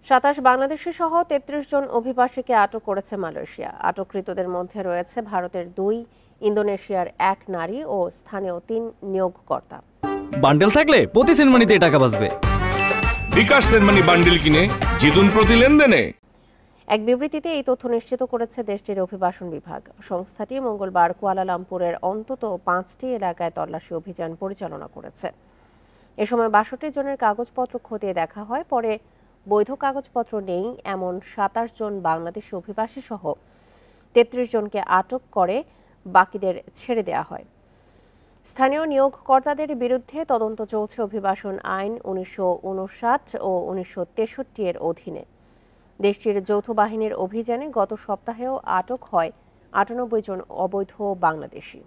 27 বাংলাদেশি সহ 33 জন অভিবাসীকে আটক করেছে মালয়েশিয়া। আটককৃতদের মধ্যে রয়েছে ভারতের 2, ইন্দোনেশিয়ার 1 নারী ও স্থানীয় 3 নিয়োগকর্তা। বান্ডেল থাকলে প্রতি সেনমানিতে টাকা বাঁচবে। বিকাশ সেনমানি বান্ডেল কিনে জিতুন প্রতি লেনদেনে। এক বিবৃতিতে এই তথ্য নিশ্চিত করেছে দেশটির অভিবাসন বিভাগ। সংস্থাটি মঙ্গলবার কুয়ালালামপুরের অন্তত 5টি এলাকায় তল্লাশি অভিযান পরিচালনা করেছে। এ সময় 62 জনের কাগজপত্র খতিয়ে দেখা হয়। পরে বৈধ কাগজপত্র নেই এমন 27 জন বাংলাদেশি অভিবাসী সহ 33 জনকে আটক করে বাকিদের ছেড়ে দেওয়া হয়। স্থানীয় নিয়োগকর্তাদের বিরুদ্ধে তদন্ত চলছে অভিবাসন আইন 1959 ও 1963 এর অধীনে। দেশটির যৌথ বাহিনীর অভিযানে গত সপ্তাহেও আটক হয় 98 জন অবৈধ বাংলাদেশি।